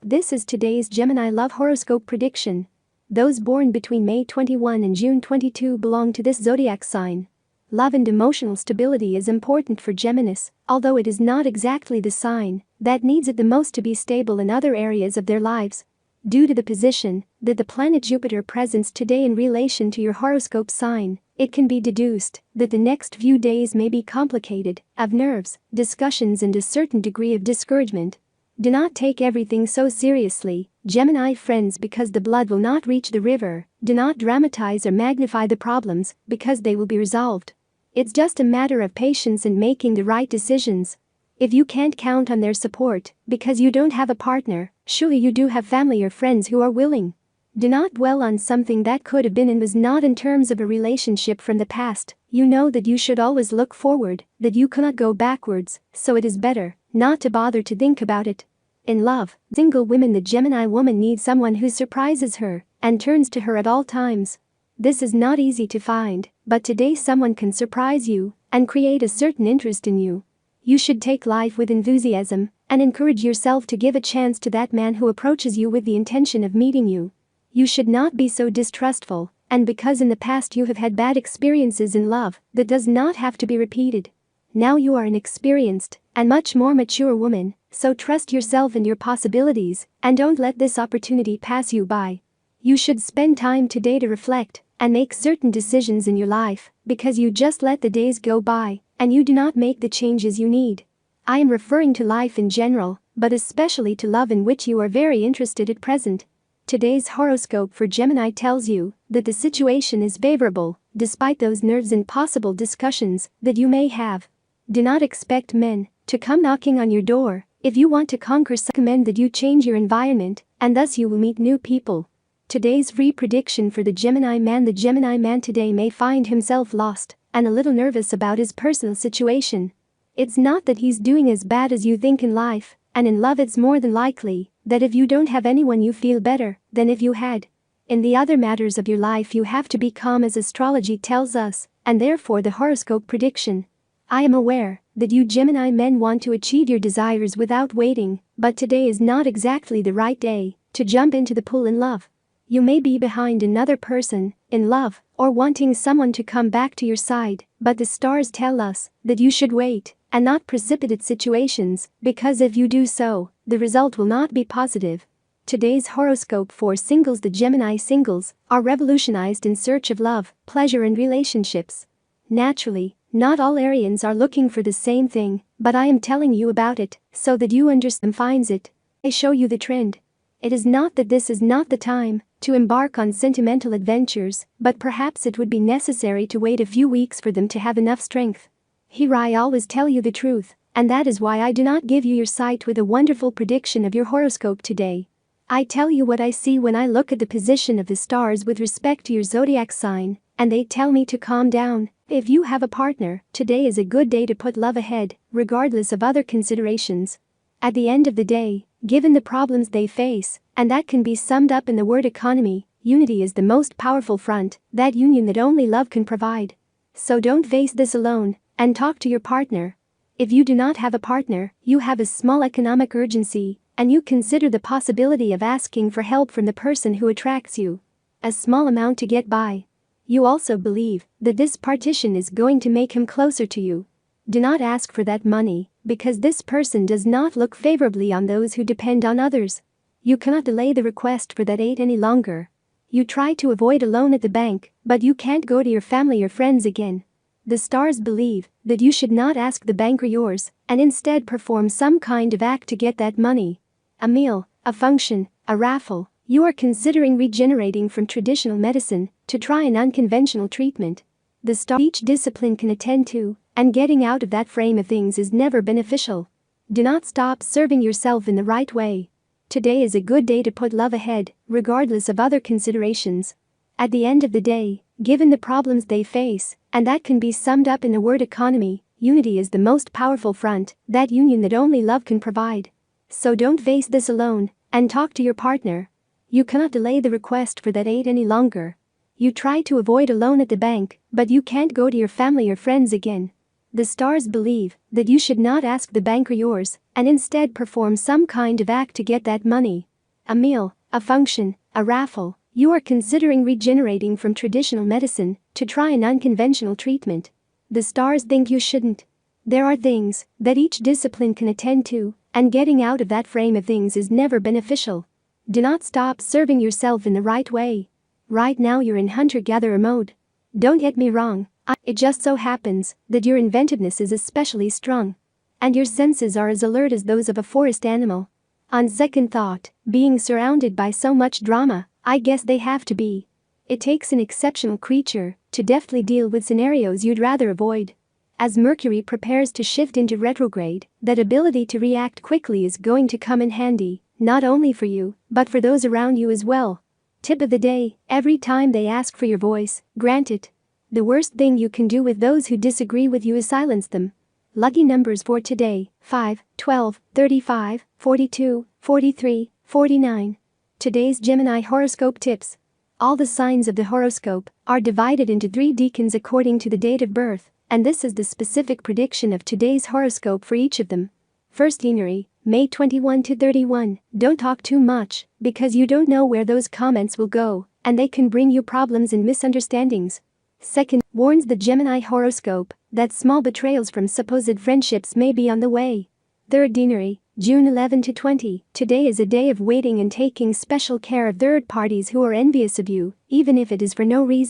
This is today's Gemini love horoscope prediction. Those born between May 21 and June 22 belong to this zodiac sign. Love and emotional stability is important for Geminis, although it is not exactly the sign that needs it the most to be stable in other areas of their lives. Due to the position that the planet Jupiter presents today in relation to your horoscope sign, it can be deduced that the next few days may be complicated, of nerves, discussions and a certain degree of discouragement. Do not take everything so seriously, Gemini friends, because the blood will not reach the river. Do not dramatize or magnify the problems, because they will be resolved. It's just a matter of patience and making the right decisions. If you can't count on their support because you don't have a partner, surely you do have family or friends who are willing. Do not dwell on something that could have been and was not in terms of a relationship from the past. You know that you should always look forward, that you cannot go backwards, so it is better not to bother to think about it. In love, single women, the Gemini woman needs someone who surprises her and turns to her at all times. This is not easy to find, but today someone can surprise you and create a certain interest in you. You should take life with enthusiasm and encourage yourself to give a chance to that man who approaches you with the intention of meeting you. You should not be so distrustful, and because in the past you have had bad experiences in love, that does not have to be repeated. Now you are an experienced and much more mature woman, so trust yourself and your possibilities and don't let this opportunity pass you by. You should spend time today to reflect and make certain decisions in your life, because you just let the days go by and you do not make the changes you need. I am referring to life in general, but especially to love, in which you are very interested at present. Today's horoscope for Gemini tells you that the situation is favorable, despite those nerves and possible discussions that you may have. Do not expect men to come knocking on your door. If you want to conquer, recommend that you change your environment, and thus you will meet new people. Today's free prediction for the Gemini man. The Gemini man today may find himself lost and a little nervous about his personal situation. It's not that he's doing as bad as you think in life, and in love it's more than likely that if you don't have anyone you feel better than if you had. In the other matters of your life you have to be calm, as astrology tells us, and therefore the horoscope prediction. I am aware that you Gemini men want to achieve your desires without waiting, but today is not exactly the right day to jump into the pool in love. You may be behind another person in love or wanting someone to come back to your side, but the stars tell us that you should wait and not precipitate situations, because if you do so, the result will not be positive. Today's horoscope for singles. The Gemini singles are revolutionized in search of love, pleasure and relationships. Naturally, not all Arians are looking for the same thing, but I am telling you about it so that you understand finds it. I show you the trend. It is not that this is not the time to embark on sentimental adventures, but perhaps it would be necessary to wait a few weeks for them to have enough strength. Here I always tell you the truth, and that is why I do not give you your sight with a wonderful prediction of your horoscope today. I tell you what I see when I look at the position of the stars with respect to your zodiac sign, and they tell me to calm down. If you have a partner, today is a good day to put love ahead, regardless of other considerations. At the end of the day, given the problems they face, and that can be summed up in the word economy, unity is the most powerful front, that union that only love can provide. So don't face this alone, and talk to your partner. If you do not have a partner, you have a small economic urgency, and you consider the possibility of asking for help from the person who attracts you. A small amount to get by. You also believe that this partition is going to make him closer to you. Do not ask for that money, because this person does not look favorably on those who depend on others. You cannot delay the request for that aid any longer. You try to avoid a loan at the bank, but you can't go to your family or friends again. The stars believe that you should not ask the banker yours, and instead perform some kind of act to get that money. A meal, a function, a raffle. You are considering regenerating from traditional medicine to try an unconventional treatment. The star each discipline can attend to, and getting out of that frame of things is never beneficial. Do not stop serving yourself in the right way. Today is a good day to put love ahead, regardless of other considerations. At the end of the day, given the problems they face, and that can be summed up in the word economy, unity is the most powerful front, that union that only love can provide. So don't face this alone, and talk to your partner. You cannot delay the request for that aid any longer. You try to avoid a loan at the bank, but you can't go to your family or friends again. The stars believe that you should not ask the banker yours, and instead perform some kind of act to get that money. a meal, a function, a raffle. You are considering regenerating from traditional medicine to try an unconventional treatment. The stars think you shouldn't. There are things that each discipline can attend to, and getting out of that frame of things is never beneficial. Do not stop serving yourself in the right way. Right now you're in hunter-gatherer mode. Don't get me wrong, it just so happens that your inventiveness is especially strong. And your senses are as alert as those of a forest animal. On second thought, being surrounded by so much drama, I guess they have to be. It takes an exceptional creature to deftly deal with scenarios you'd rather avoid. As Mercury prepares to shift into retrograde, that ability to react quickly is going to come in handy, not only for you, but for those around you as well. Tip of the day: every time they ask for your voice, grant it. The worst thing you can do with those who disagree with you is silence them. Lucky numbers for today: 5, 12, 35, 42, 43, 49. Today's Gemini horoscope tips. All the signs of the horoscope are divided into 3 decans according to the date of birth, and this is the specific prediction of today's horoscope for each of them. First deanery, May 21 to 31. Don't talk too much, because you don't know where those comments will go, and they can bring you problems and misunderstandings. Second, warns the Gemini horoscope that small betrayals from supposed friendships may be on the way. Third deanery, June 11 to 20. Today is a day of waiting and taking special care of third parties who are envious of you, even if it is for no reason.